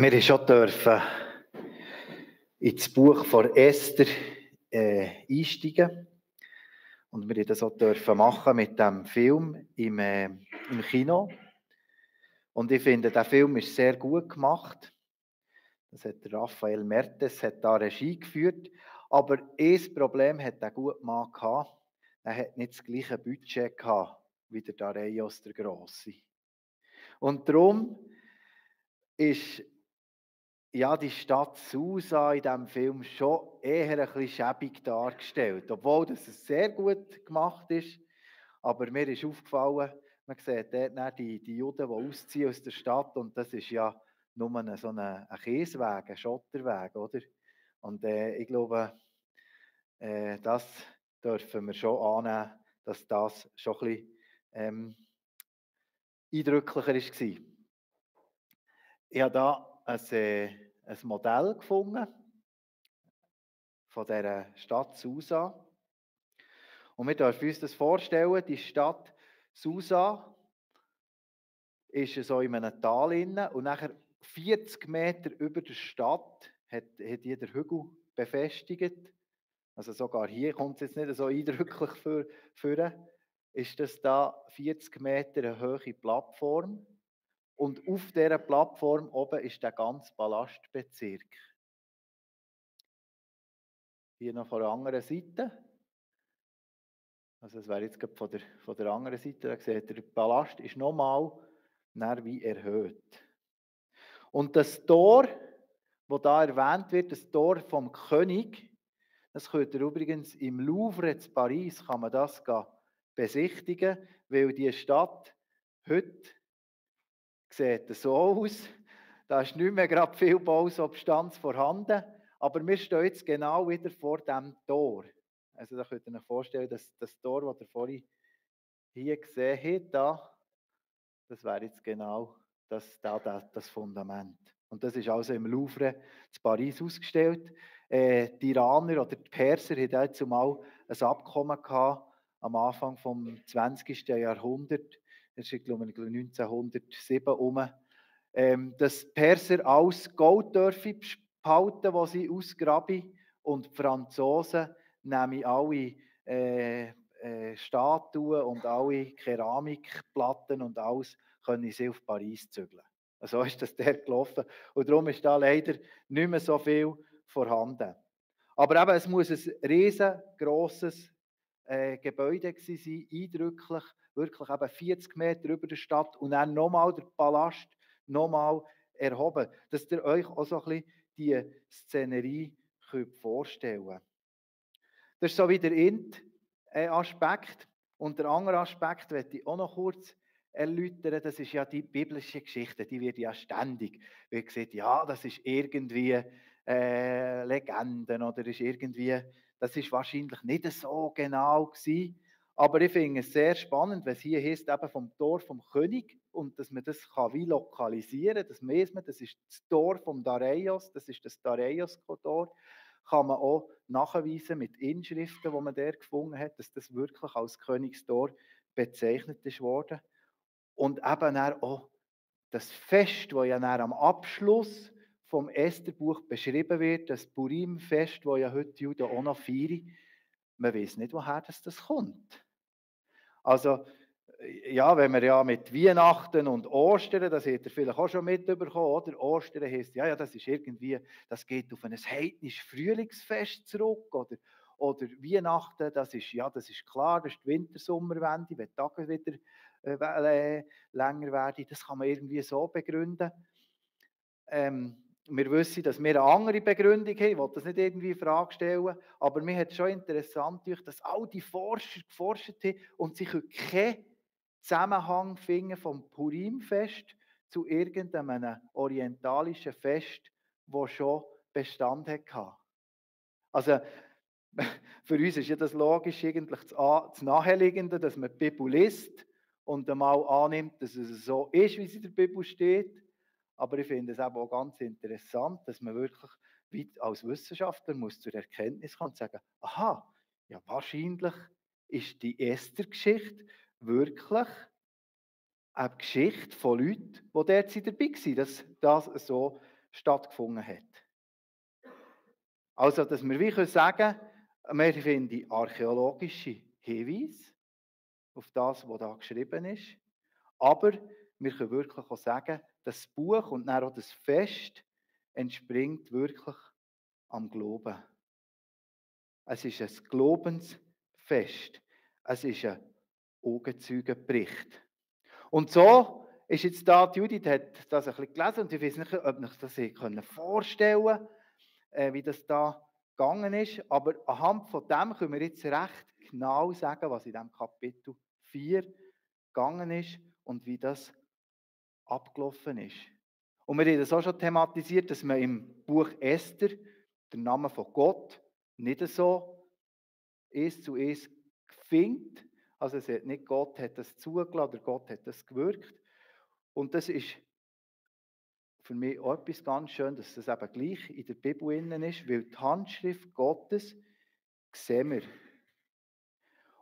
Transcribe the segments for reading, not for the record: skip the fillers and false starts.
Wir haben schon dürfen ins Buch von Esther einsteigen. Und wir dürfen das auch machen mit dem Film im Kino. Und ich finde, der Film ist sehr gut gemacht. Das hat Raphael Mertes hat da Regie geführt. Aber ein Problem hat der gute Mann gehabt. Er hat nicht das gleiche Budget gehabt wie der Dareios der Grosse. Und darum ist die Stadt Susa in diesem Film schon eher ein bisschen schäbig dargestellt. Obwohl das sehr gut gemacht ist. Aber mir ist aufgefallen, man sieht dort die Juden, die ausziehen aus der Stadt. Und das ist ja nur so ein Kiesweg, ein Schotterweg, oder? Und ich glaube, das dürfen wir schon annehmen, dass das schon ein bisschen eindrücklicher war. Ich habe da ein Modell gefunden von dieser Stadt Susa. Und wir dürfen uns das vorstellen, die Stadt Susa ist so in einem Tal inne und nachher 40 Meter über der Stadt hat jeder Hügel befestigt. Also sogar hier kommt es jetzt nicht so eindrücklich vor. Ist das da 40 Meter eine hohe Plattform. Und auf dieser Plattform oben ist der ganze Palastbezirk. Hier noch von der anderen Seite. Also es wäre jetzt gerade von der anderen Seite. Da seht ihr, der Palast ist nochmal wie erhöht. Und das Tor, das da erwähnt wird, das Tor vom König, das könnt ihr übrigens im Louvre in Paris kann man das besichtigen, weil die Stadt heute sieht so aus. Da ist nicht mehr gerade viel Bausubstanz vorhanden, aber wir stehen jetzt genau wieder vor dem Tor. Also da könnt ihr euch vorstellen, dass das Tor, das ihr vorhin hier gesehen habt, das wäre jetzt genau das Fundament. Und das ist also im Louvre in Paris ausgestellt. Die Iraner oder die Perser hatten dazu mal ein Abkommen gehabt, am Anfang des 20. Jahrhunderts. Das ist, glaube ich, 1907 herum. Dass die Perser alles Gold dürfen behalten, was sie ausgraben, und die Franzosen nehmen alle Statuen und alle Keramikplatten und alles können sie auf Paris zügeln. So ist das dort gelaufen. Und darum ist da leider nicht mehr so viel vorhanden. Aber eben, es muss ein riesengroßes Gebäude gewesen sein, eindrücklich, wirklich eben 40 Meter über der Stadt und dann nochmal der Palast, nochmal erhoben, dass ihr euch auch so ein bisschen die Szenerie vorstellen könnt. Das ist so wie der Aspekt. Und der andere Aspekt möchte ich auch noch kurz erläutern. Das ist ja die biblische Geschichte. Die wird ja ständig gesagt, ja, das ist irgendwie Legenden oder ist irgendwie, das ist wahrscheinlich nicht so genau gewesen. Aber ich finde es sehr spannend, wenn es hier heißt, eben vom Tor vom König, und dass man das kann wie lokalisieren kann. Das weiss man, das ist das Tor vom Dareios, das ist das Dareios-Tor. Kann man auch nachweisen mit Inschriften, die man dort gefunden hat, dass das wirklich als Königstor bezeichnet ist worden. Und eben auch das Fest, das ja am Abschluss vom Estherbuch beschrieben wird, das Purim-Fest, das ja heute die Juden auch noch feiern, man weiß nicht, woher das kommt. Also, ja, wenn wir ja mit Weihnachten und Ostern, das habt ihr vielleicht auch schon mitbekommen, oder? Ostern heisst, ja, das ist irgendwie, das geht auf ein heidnisches Frühlingsfest zurück, oder Weihnachten, das ist klar, das ist die Wintersommerwende, wenn die Tage wieder länger werden, das kann man irgendwie so begründen. Wir wissen, dass wir eine andere Begründung haben, ich will das nicht irgendwie in Frage stellen, aber mir hat es schon interessant, dass all die Forscher geforscht haben und sie können keinen Zusammenhang finden vom Purimfest zu irgendeinem orientalischen Fest, das schon Bestand hatte. Also, für uns ist ja das logisch eigentlich das Naheliegende, dass man die Bibel liest und einmal annimmt, dass es so ist, wie es in der Bibel steht. Aber ich finde es auch ganz interessant, dass man wirklich als Wissenschaftler muss zur Erkenntnis kommen und sagen, aha, ja wahrscheinlich ist die Esther-Geschichte wirklich eine Geschichte von Leuten, die dort dabei waren, dass das so stattgefunden hat. Also, dass wir wie sagen können, wir finden archäologische Hinweise auf das, was da geschrieben ist, aber wir können wirklich auch sagen, das Buch und dann auch das Fest entspringt wirklich am Glauben. Es ist ein Glaubensfest. Es ist ein Augenzeugenbericht. Und so ist jetzt da, die Judith hat das ein bisschen gelesen und ich weiß nicht, ob ich das vorstellen könnt, wie das da gegangen ist. Aber anhand von dem können wir jetzt recht genau sagen, was in diesem Kapitel 4 gegangen ist und wie das abgelaufen ist. Und wir haben das auch schon thematisiert, dass man im Buch Esther den Namen von Gott nicht so eins zu eins findet. Also es hat nicht Gott hat das zugelassen oder Gott hat das gewirkt. Und das ist für mich auch etwas ganz schön, dass das eben gleich in der Bibel innen ist, weil die Handschrift Gottes sehen wir.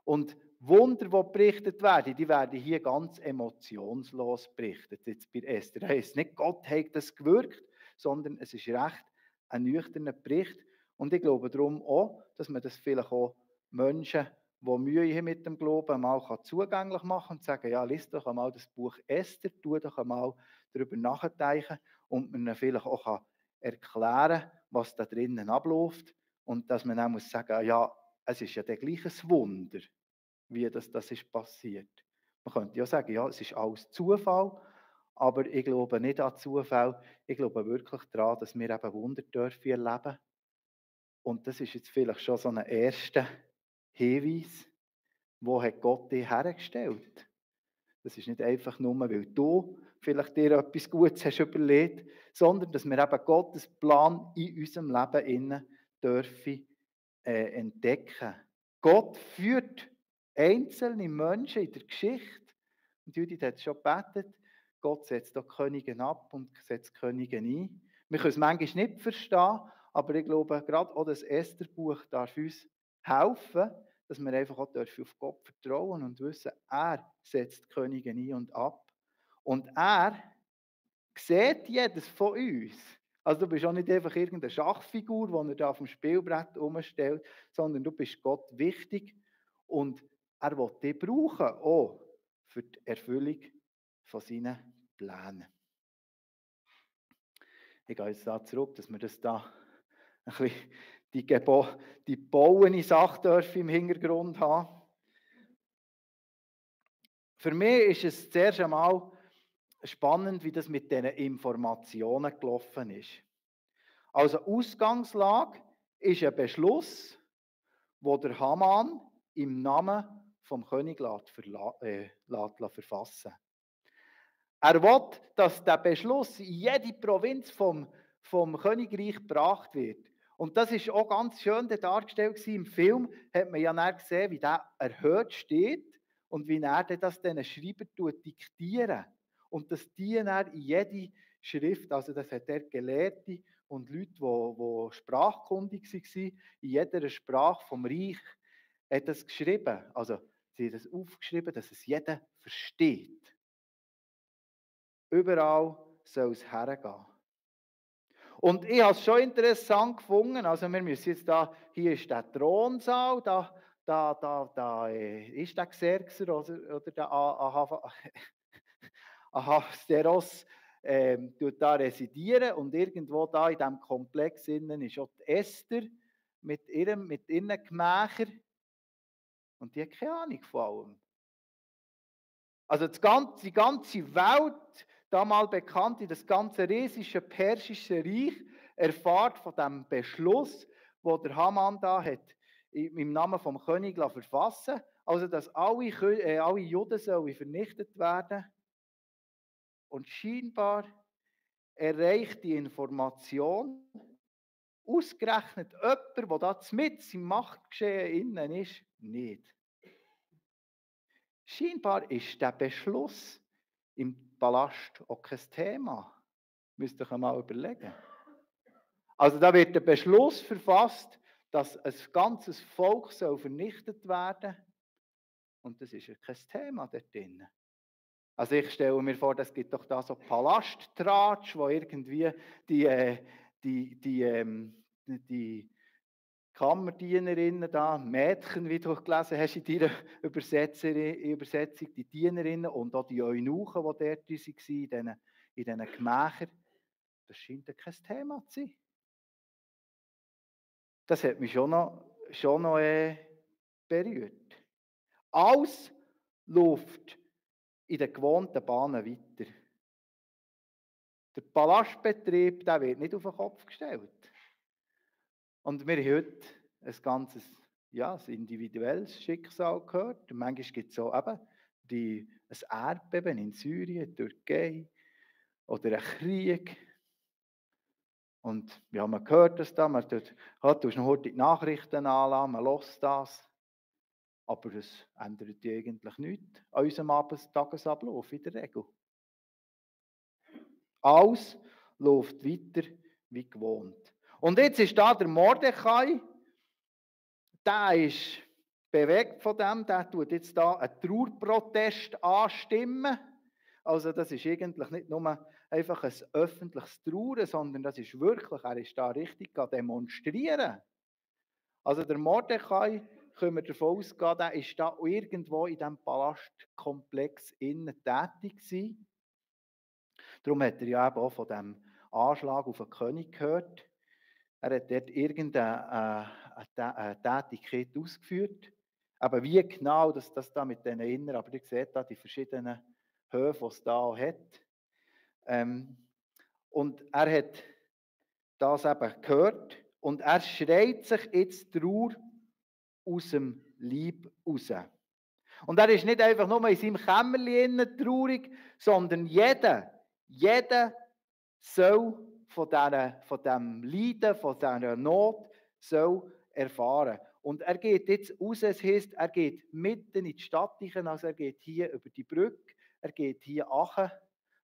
Und Wunder, die berichtet werden, die werden hier ganz emotionslos berichtet. Jetzt bei Esther. Das heisst nicht, Gott hat das gewirkt, sondern es ist recht ein nüchterner Bericht. Und ich glaube darum auch, dass man das vielleicht auch Menschen, die Mühe haben mit dem Glauben, mal zugänglich machen und sagen, ja, lies doch einmal das Buch Esther, tu doch einmal darüber nachdenken und man ihnen vielleicht auch erklären kann, was da drinnen abläuft. Und dass man dann muss sagen, ja, es ist ja der gleiche Wunder, wie das ist passiert. Man könnte ja sagen, ja, es ist alles Zufall, aber ich glaube nicht an Zufall. Ich glaube wirklich daran, dass wir eben Wunder dürfen erleben. Und das ist jetzt vielleicht schon so ein erster Hinweis, wo hat Gott dich hergestellt. Das ist nicht einfach nur, weil du vielleicht dir etwas Gutes hast überlegt, sondern dass wir eben Gottes Plan in unserem Leben innen dürfen entdecken. Gott führt einzelne Menschen in der Geschichte. Und Judith hat es schon gebetet. Gott setzt da Könige ab und setzt Könige ein. Wir können es manchmal nicht verstehen, aber ich glaube, gerade auch das Esther-Buch darf uns helfen, dass wir einfach auch auf Gott vertrauen und wissen, er setzt Könige ein und ab. Und er sieht jedes von uns. Also du bist auch nicht einfach irgendeine Schachfigur, die er da auf dem Spielbrett umstellt, sondern du bist Gott wichtig und er will dich brauchen, auch für die Erfüllung von seinen Plänen. Ich gehe jetzt da zurück, dass wir das da ein bisschen die bauende Sache im Hintergrund haben. Für mich ist es zuerst einmal spannend, wie das mit diesen Informationen gelaufen ist. Also Ausgangslage ist ein Beschluss, wo der Haman im Namen vom König verfassen. Er will, dass der Beschluss in jede Provinz vom Königreich gebracht wird. Und das ist auch ganz schön dargestellt im Film. Hat man ja dann gesehen, wie der erhöht steht und wie er das den Schreibern diktieren. Und dass die dann in jede Schrift, also das hat er Gelehrte und Leute, die sprachkundig waren, in jeder Sprache vom Reich, hat das geschrieben. Also sie hat das aufgeschrieben, dass es jeder versteht. Überall soll es hergehen. Und ich habe es schon interessant gefunden, also wir müssen jetzt hier ist der Thronsaal, da ist der Xerxes oder der Ahasveros tut da residieren und irgendwo da in diesem Komplex innen ist auch die Esther mit ihren Gemächern und die hat keine Ahnung von allem. Also die ganze Welt, damals bekannt, das ganze riesige persische Reich, erfahrt von dem Beschluss, wo der Haman da hat, im Namen vom König verfassen, also dass alle Juden sollen vernichtet werden. Und scheinbar erreicht die Information ausgerechnet jemand, der da mitten im Machtgeschehen innen ist, nicht. Scheinbar ist der Beschluss im Palast auch kein Thema. Müsst ihr euch mal überlegen. Also da wird der Beschluss verfasst, dass ein ganzes Volk soll vernichtet werden. Und das ist ja kein Thema dort drin. Also ich stelle mir vor, es gibt doch da so Palasttratsch, wo irgendwie die, die Kammerdienerinnen da, Mädchen, wie du gelesen hast in deiner Übersetzung, die Dienerinnen und auch die Eunuchen, die dort waren, in diesen Gemächern, das scheint ja kein Thema zu sein. Das hat mich schon noch berührt. Alles läuft in den gewohnten Bahnen weiter. Der Palastbetrieb, der wird nicht auf den Kopf gestellt. Und wir haben heute ein ganzes, ein individuelles Schicksal gehört. Manchmal gibt es auch eben ein Erdbeben in Syrien, Türkei oder einen Krieg. Und man hört das da, man tut noch heute die Nachrichten anlassen, man hört das. Aber es ändert eigentlich nichts an unserem Tagesablauf in der Regel. Alles läuft weiter wie gewohnt. Und jetzt ist da der Mordechai, der ist bewegt von dem, der tut jetzt da einen Trauerprotest anstimmen. Also das ist eigentlich nicht nur einfach ein öffentliches Trauern, sondern das ist wirklich, er ist da richtig demonstrieren. Also der Mordechai, können wir davon ausgehen, der ist da irgendwo in diesem Palastkomplex innen tätig gewesen. Darum hat er ja eben auch von dem Anschlag auf den König gehört. Er hat dort irgendeine Tätigkeit ausgeführt. Aber wie genau das da mit diesen Innern, aber ihr seht da die verschiedenen Höfe, die es da hat. Und er hat das eben gehört und er schreit sich jetzt Trauer aus dem Leib raus. Und er ist nicht einfach nur in seinem Kämmerchen traurig, sondern jeder soll von diesem Leiden, von dieser Not soll erfahren. Und er geht jetzt raus, es heisst, er geht mitten in die Stadt hinein, also er geht hier über die Brücke, er geht hier runter,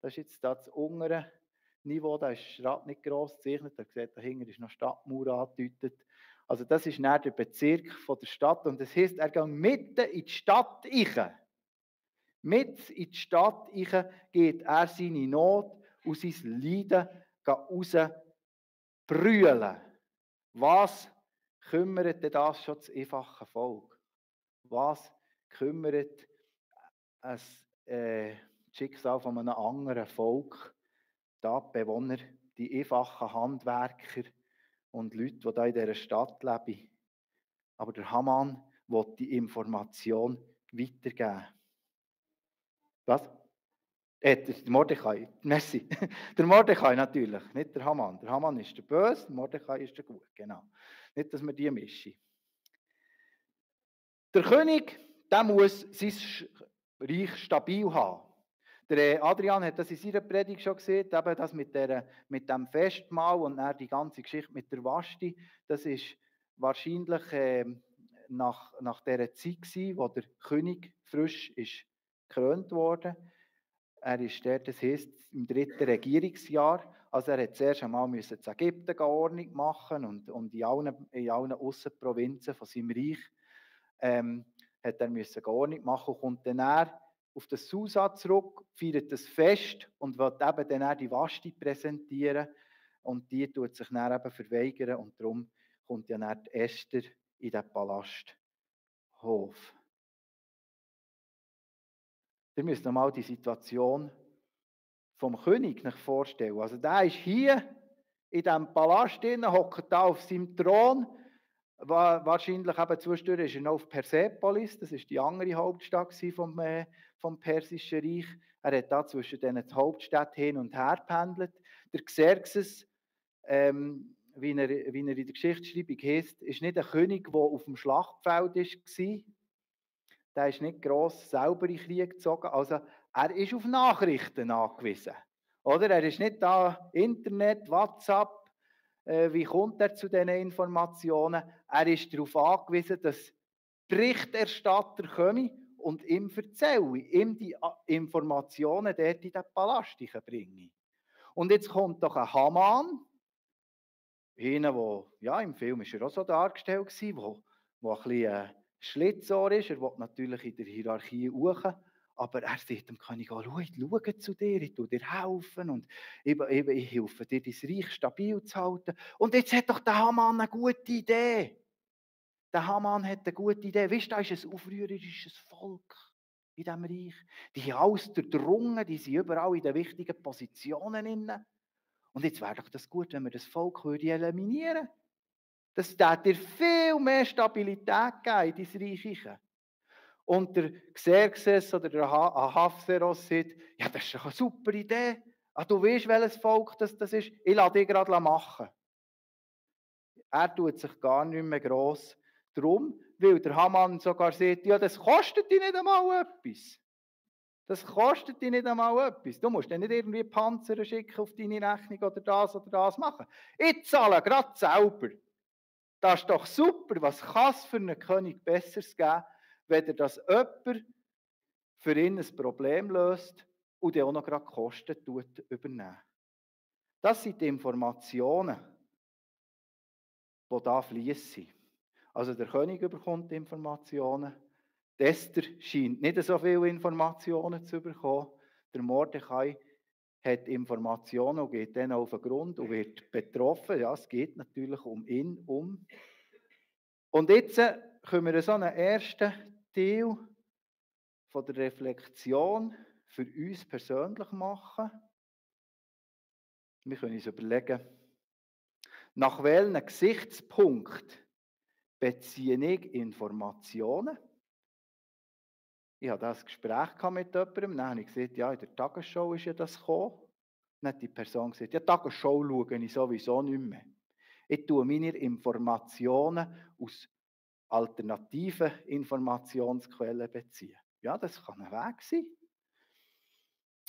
das ist jetzt das untere Niveau, da ist die Stadt nicht gross gezeichnet, da seht ihr, dahinter ist noch Stadtmauer angedeutet. Also das ist näher der Bezirk von der Stadt und das heisst, er geht mitten in die Stadt hinein. Mit in die Stadt hinein geht er seine Not und sein Leiden rausbrüllen. Was kümmert denn das schon das einfache Volk? Was kümmert das Schicksal von einem anderen Volk? Da die Bewohner, die einfachen Handwerker und Leute, die da in dieser Stadt leben. Aber der Haman will die Information weitergeben. Was? Der Mordechai, merci. Der Mordechai natürlich, nicht der Haman. Der Haman ist der Böse, der Mordechai ist der Gute, genau. Nicht, dass wir die mischen. Der König, der muss sein Reich stabil haben. Der Adrian hat das in seiner Predigt schon gesehen, eben das mit dem Festmahl und dann die ganze Geschichte mit der Vashti. Das ist wahrscheinlich nach dieser Zeit gewesen, wo der König frisch ist gekrönt worden. Er ist dort, das heisst, im 3. Regierungsjahr. Also er hat zuerst einmal in Ägypten Ordnung machen und in allen Aussenprovinzen von seinem Reich hat er Ordnung machen und kommt dann auf das Susa zurück, feiert das Fest und will eben dann die Vashti präsentieren und die tut sich dann eben verweigern und darum kommt ja dann Esther in den Palasthof. Ihr müsst mal die Situation vom König nicht vorstellen. Also der ist hier in diesem Palast, hockt da auf seinem Thron. Wahrscheinlich eben zwischendurch ist er noch auf Persepolis, das ist die andere Hauptstadt vom Persischen Reich. Er hat da zwischen diesen Hauptstädten hin und her pendelt. Der Xerxes, wie er in der Geschichtsschreibung heisst, ist nicht ein König, der auf dem Schlachtfeld war. Der ist nicht gross selber in den Krieg gezogen. Also er ist auf Nachrichten angewiesen. Oder? Er ist nicht da Internet, WhatsApp. Wie kommt er zu diesen Informationen? Er ist darauf angewiesen, dass Berichterstatter kommen und ihm erzählen, ihm die Informationen dort in den Palast bringen. Und jetzt kommt doch ein Haman, einer, der, im Film ist er auch so dargestellt gewesen, der ein bisschen Schlitzohr ist. Er will natürlich in der Hierarchie hoch, Aber er sagt dem König auch, schau, ich schaue zu dir, ich tue dir helfen und ich helfe dir, dein Reich stabil zu halten. Und jetzt hat doch der Haman eine gute Idee. Der Haman hat eine gute Idee. Weißt du, da ist ein aufrührerisches Volk in diesem Reich. Die haben alles durchdrungen, die sind überall in den wichtigen Positionen inne. Und jetzt wäre doch das gut, wenn wir das Volk eliminieren würden. Das würde dir viel mehr Stabilität geben in dein Reich hinein. Und der Xerxes oder der Ahasveros sagt, ja, das ist doch eine super Idee. Ah, du weißt, welches Volk das ist? Ich lasse dich gerade machen. Er tut sich gar nicht mehr gross drum, weil der Haman sogar sagt, ja, das kostet dich nicht einmal etwas. Das kostet dich nicht einmal etwas. Du musst dann nicht irgendwie Panzer schicken auf deine Rechnung oder das machen. Ich zahle gerade selber. Das ist doch super. Was kann es für einen König Besseres geben, wenn dass jemand für ihn ein Problem löst und dann auch noch gerade Kosten übernehmen. Das sind die Informationen, die da fließen. Also der König bekommt Informationen. Die Esther scheint nicht so viele Informationen zu bekommen. Der Mordechai hat Informationen und geht dann auf den Grund und wird betroffen. Ja, es geht natürlich um ihn um. Und jetzt können wir so einen ersten Teil von der Reflexion für uns persönlich machen. Wir können uns überlegen, nach welchem Gesichtspunkt beziehe ich Informationen? Ich hatte das Gespräch mit jemandem, dann habe ich gesagt, ja, in der Tagesschau ist ja das gekommen. Dann hat die Person gesagt, ja, die Tagesschau schaue ich sowieso nicht mehr. Ich tue meine Informationen aus alternativen Informationsquellen beziehen. Ja, das kann ein Weg sein.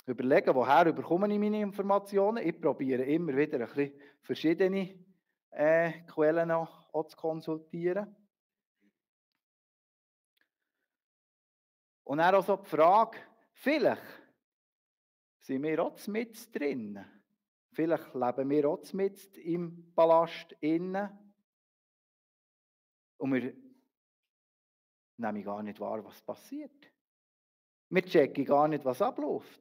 Überlegen, woher bekomme ich meine Informationen? Ich probiere immer wieder ein bisschen verschiedene Quellen auch zu konsultieren. Und dann auch so die Frage, vielleicht sind wir auch mit drin. Vielleicht leben wir auch mit im Palast innen. Und wir nehmen gar nicht wahr, was passiert. Wir checken gar nicht, was abläuft.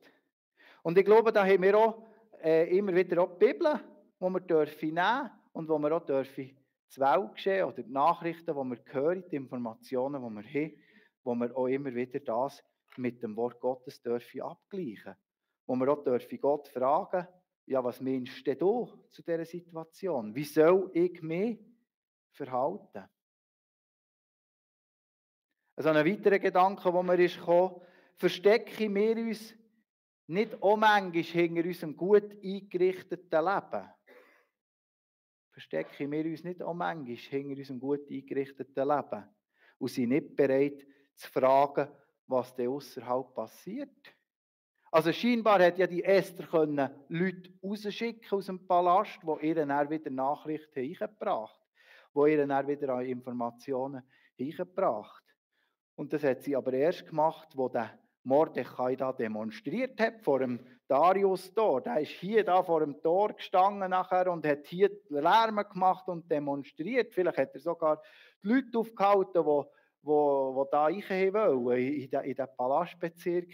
Und ich glaube, da haben wir auch immer wieder auch die Bibel, die wir nehmen dürfen und wo wir auch dürfen das Weltgeschehen oder die Nachrichten, die wir hören, die Informationen, die wir haben, wo wir auch immer wieder das mit dem Wort Gottes dürfen abgleichen. Wo wir auch dürfen Gott fragen, ja, was meinst du zu dieser Situation? Wie soll ich mich verhalten? Also ein weiterer Gedanke, der mir ist gekommen, verstecken wir uns nicht auch manchmal hinter unserem gut eingerichteten Leben. Verstecken wir uns nicht auch manchmal hinter unserem gut eingerichteten Leben und sind nicht bereit zu fragen, was da außerhalb passiert. Also scheinbar hat ja die Esther Leute rausschicken aus dem Palast, die ihr dann wieder Nachrichten eingebracht haben, die ihr dann wieder Informationen eingebracht. Und das hat sie aber erst gemacht, wo der Mordechai da demonstriert hat vor dem Darius-Tor. Der ist hier da vor dem Tor gestanden nachher und hat hier Lärm gemacht und demonstriert. Vielleicht hat er sogar die Leute aufgehalten, die da rein wollen, in den Palastbezirk.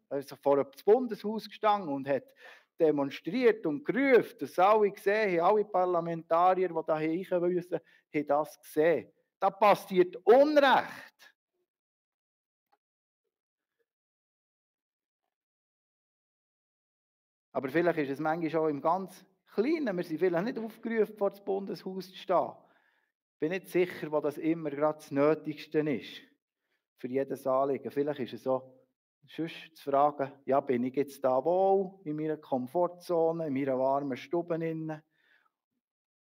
Er ist vor dem Bundeshaus gestanden und hat demonstriert und gerufen. Das alle gesehen haben, alle Parlamentarier, die da rein müssen, haben das gesehen. Da passiert Unrecht. Aber vielleicht ist es manchmal auch im ganz Kleinen. Wir sind vielleicht nicht aufgerufen, vor das Bundeshaus zu stehen. Ich bin nicht sicher, wo das immer gerade das Nötigste ist. Für jedes Anliegen. Vielleicht ist es so, sonst zu fragen, ja, bin ich jetzt da wohl, in meiner Komfortzone, in meiner warmen Stube innen?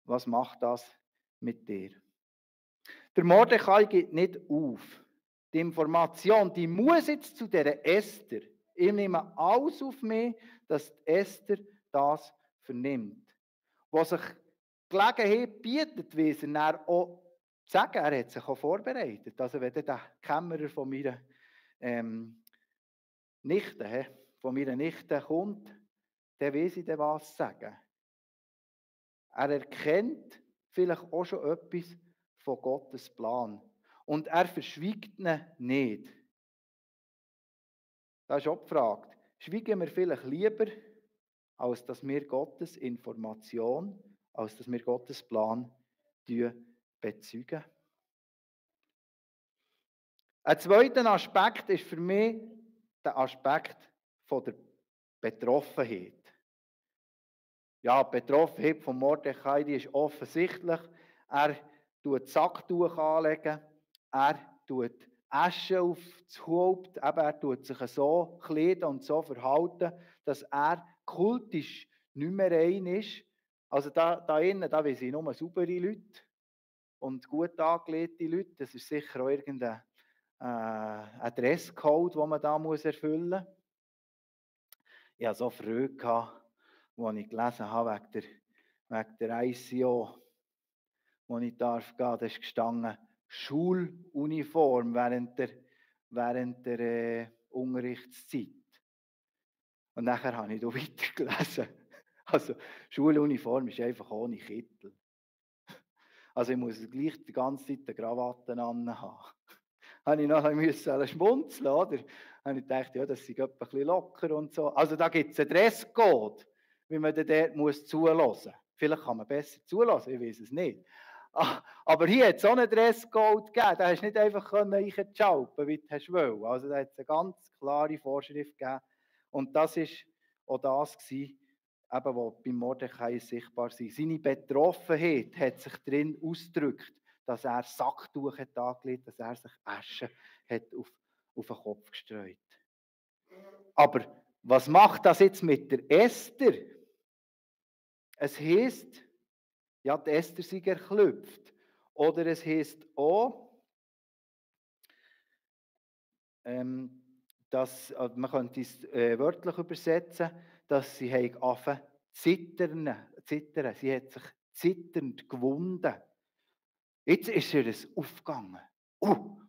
Was macht das mit dir? Der Mordechai gibt nicht auf. Die Information, die muss jetzt zu dieser Esther. Ich nehme alles auf mich, dass Esther das vernimmt. Wo sich Gelegenheit bietet, weiss er dann auch sagen, er hat sich auch vorbereitet. Also wenn der Kämmerer von meiner Nichte kommt, dann weiss ich dann was sagen. Er erkennt vielleicht auch schon etwas von Gottes Plan. Und er verschwiegt ihn nicht. Das ist auch die Frage. Schweigen wir vielleicht lieber, als dass wir Gottes Information, als dass wir Gottes Plan bezeugen? Ein zweiter Aspekt ist für mich der Aspekt von der Betroffenheit. Ja, die Betroffenheit von Mordechai, die ist offensichtlich. Er tut das Sacktuch anlegen, er tut Asche auf das Haupt, eben, er tut sich so kleiden und so verhalten, dass er kultisch nicht mehr rein ist. Also da innen, da weiss ich nur saubere Leute und gut angelegte Leute. Das ist sicher auch irgendein ein Dresscode, den man da erfüllen muss. Ich hatte so Freude, als ich gelesen habe wegen der ICO, wo ich darf gehen. Da ist gestanden, Schuluniform während der Unterrichtszeit. Und nachher habe ich da weitergelesen. Also, Schuluniform ist einfach ohne Kittel. Also, ich muss gleich die ganze Zeit eine Krawatte anhaben. Habe ich nachher schmunzeln, oder? Habe ich gedacht, ja, das ist ein bisschen locker und so. Also da gibt es einen Dresscode, wie man dort zulassen muss. Vielleicht kann man besser zulassen, ich weiß es nicht. Aber hier hat es auch einen Dresscode gegeben, da hast du nicht einfach reinschalpen, wie du willst. Also da hat es eine ganz klare Vorschrift gegeben. Und das war auch das gewesen, eben, was bei Mordechai sichtbar war. Seine Betroffenheit hat sich darin ausgedrückt, dass er Sacktuch hat angelegt, dass er sich Asche hat auf den Kopf gestreut. Aber was macht das jetzt mit der Esther? Es heisst, ja, die Esther sei erklüpft. Oder es heisst auch, dass, man könnte es wörtlich übersetzen, dass sie angefangen zittern. Sie hat sich zitternd gewunden. Jetzt ist ihr es aufgegangen.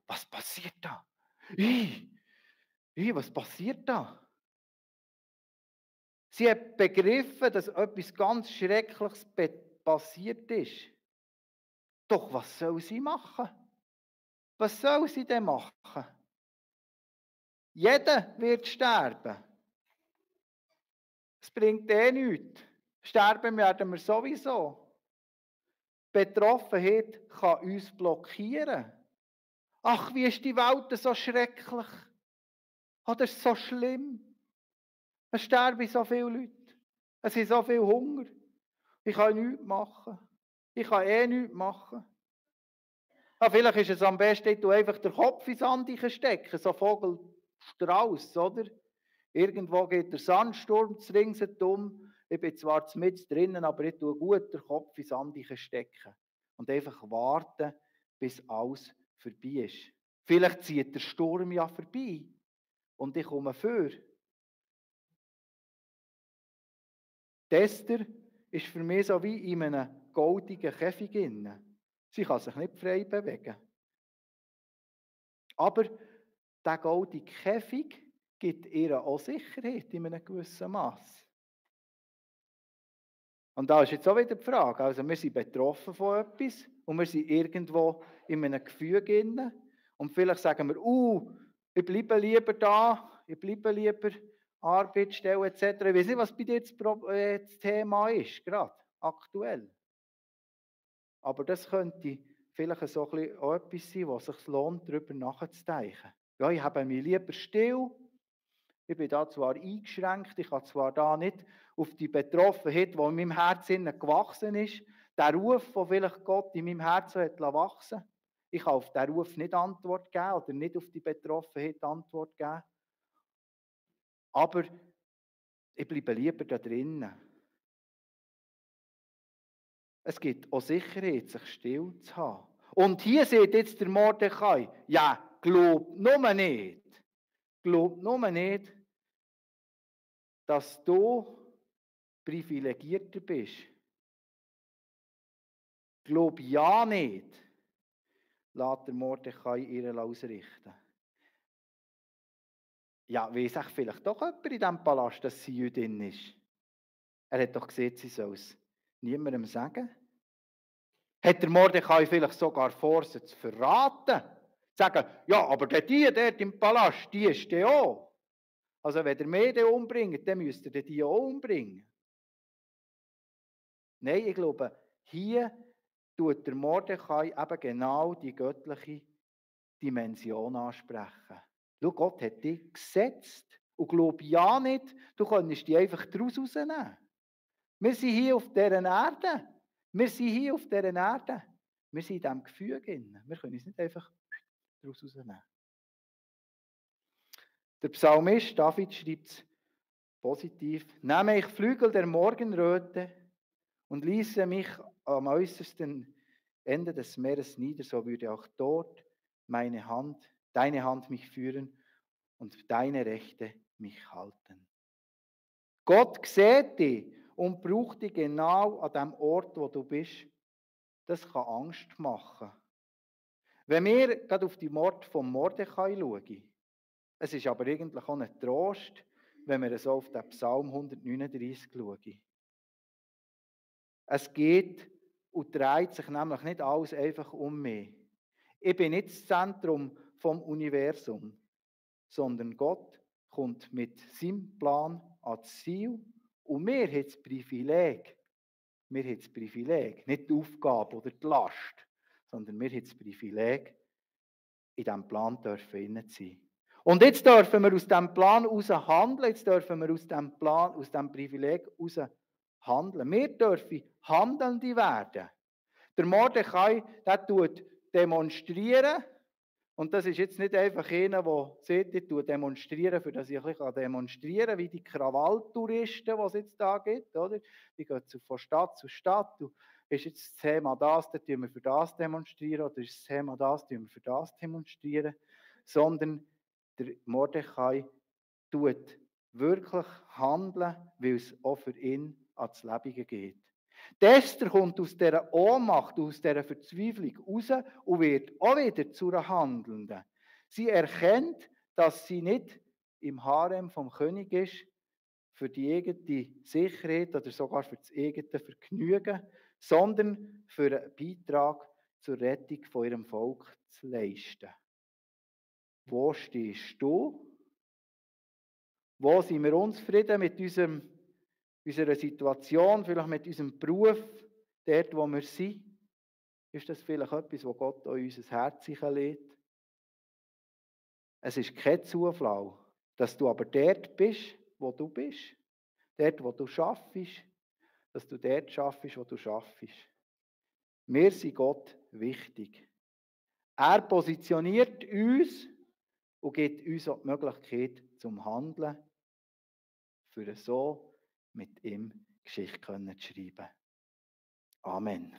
Was passiert da? Was passiert da? Sie hat begriffen, dass etwas ganz Schreckliches passiert ist. Doch was soll sie machen? Was soll sie denn machen? Jeder wird sterben. Es bringt nichts. Sterben werden wir sowieso. Betroffenheit kann uns blockieren. Ach, wie ist die Welt so schrecklich? Das ist so schlimm. Es sterben so viele Leute. Es ist so viel Hunger. Ich kann nichts machen. Ich kann nichts machen. Ja, vielleicht ist es am besten, du einfach den Kopf ins Sand stecken, so Vogelstrauß, oder? Irgendwo geht der Sandsturm ringsherum. Ich bin zwar mit drinnen, aber ich tue gut den Kopf ins Sand stecken. Und einfach warten, bis alles vorbei ist. Vielleicht zieht der Sturm ja vorbei. Und ich komme vor. Die Esther ist für mich so wie in einem goldigen Käfig. Sie kann sich nicht frei bewegen. Aber der goldige Käfig gibt ihr auch Sicherheit in einem gewissen Maß. Und da ist jetzt auch wieder die Frage. Also wir sind betroffen von etwas und wir sind irgendwo in einem Gefüge drin. Und vielleicht sagen wir, ich bleibe lieber da, ich bleibe lieber Arbeitsstelle etc. Ich weiß nicht, was bei dir das Thema ist, gerade aktuell. Aber das könnte vielleicht so ein bisschen auch etwas sein, was sich lohnt, darüber nachzudenken. Ja, ich habe mich lieber still. Ich bin da zwar eingeschränkt, ich kann zwar da nicht auf die Betroffenheit, die in meinem Herzen gewachsen ist, der Ruf, den vielleicht Gott in meinem Herzen hat wachsen lassen. Ich kann auf diesen Ruf nicht Antwort geben oder nicht auf die Betroffenheit Antwort geben. Aber ich bleibe lieber da drinnen. Es gibt auch Sicherheit, sich still zu haben. Und hier sieht jetzt der Mordechai, ja, glaub nur nicht, dass du privilegierter bist. Glaub ja nicht, lässt der Mordechai ihr ausrichten. Ja, weiss ich vielleicht doch jemand in diesem Palast, dass sie Jüdin ist? Er hat doch gesagt, sie soll es niemandem sagen. Hat der Mordechai vielleicht sogar vor, sie zu verraten? Sagen, ja, aber die dort im Palast, die ist die auch. Also wenn ihr mich dann umbringt, dann müsst ihr die auch umbringen. Nein, ich glaube, hier tut der Mordechai eben genau die göttliche Dimension ansprechen. Schau, Gott hat dich gesetzt. Und glaube ja nicht, du könntest die einfach daraus rausnehmen. Wir sind hier auf dieser Erde. Wir sind hier auf dieser Erde. Wir sind in diesem Gefüge. Wir können uns nicht einfach daraus rausnehmen. Der Psalmist David schreibt es positiv. Nehme ich Flügel der Morgenröte und ließe mich am äußersten Ende des Meeres nieder, so würde auch dort deine Hand mich führen und deine Rechte mich halten. Gott sieht dich und braucht dich genau an dem Ort, wo du bist. Das kann Angst machen. Wenn wir gerade auf die Mord vom Mordechai schauen, es ist aber eigentlich auch ein Trost, wenn wir so auf den Psalm 139 schauen. Es geht und dreht sich nämlich nicht alles einfach um mich. Ich bin nicht das Zentrum vom Universum, sondern Gott kommt mit seinem Plan ans Ziel und wir haben das Privileg, nicht die Aufgabe oder die Last, sondern wir haben das Privileg, in diesem Plan dürfen sein. Und jetzt dürfen wir aus diesem Plan heraus handeln, jetzt dürfen wir aus diesem Plan, aus diesem Privileg heraus handeln. Wir dürfen Handelnde werden. Der Mordechai, der tut demonstrieren. Und das ist jetzt nicht einfach einer, der sagt, ich demonstriere, für das ich ein bisschen demonstrieren kann, wie die Krawalltouristen, die es jetzt da gibt. Oder? Die gehen von Stadt zu Stadt. Du, ist jetzt das Thema das, dann tun wir für das demonstrieren. Oder ist das Thema das, tun wir für das demonstrieren. Sondern der Mordechai tut wirklich handeln, weil es auch für ihn ans Leben geht. Esther kommt aus dieser Ohnmacht, aus dieser Verzweiflung raus und wird auch wieder zu einer Handelnden. Sie erkennt, dass sie nicht im Harem vom König ist, für die eigene Sicherheit oder sogar für das eigene Vergnügen, sondern für einen Beitrag zur Rettung von ihrem Volk zu leisten. Wo stehst du? Wo sind wir unzufrieden mit unserer Situation, vielleicht mit unserem Beruf, dort, wo wir sind? Ist das vielleicht etwas, wo Gott an unser Herz legt? Es ist kein Zufall, dass du aber dort bist, wo du bist. Dort, wo du schaffst, dass du dort schaffst, wo du schaffst. Wir sind Gott wichtig. Er positioniert uns und gibt uns auch die Möglichkeit zum Handeln, für so mit ihm Geschichte zu schreiben. Amen.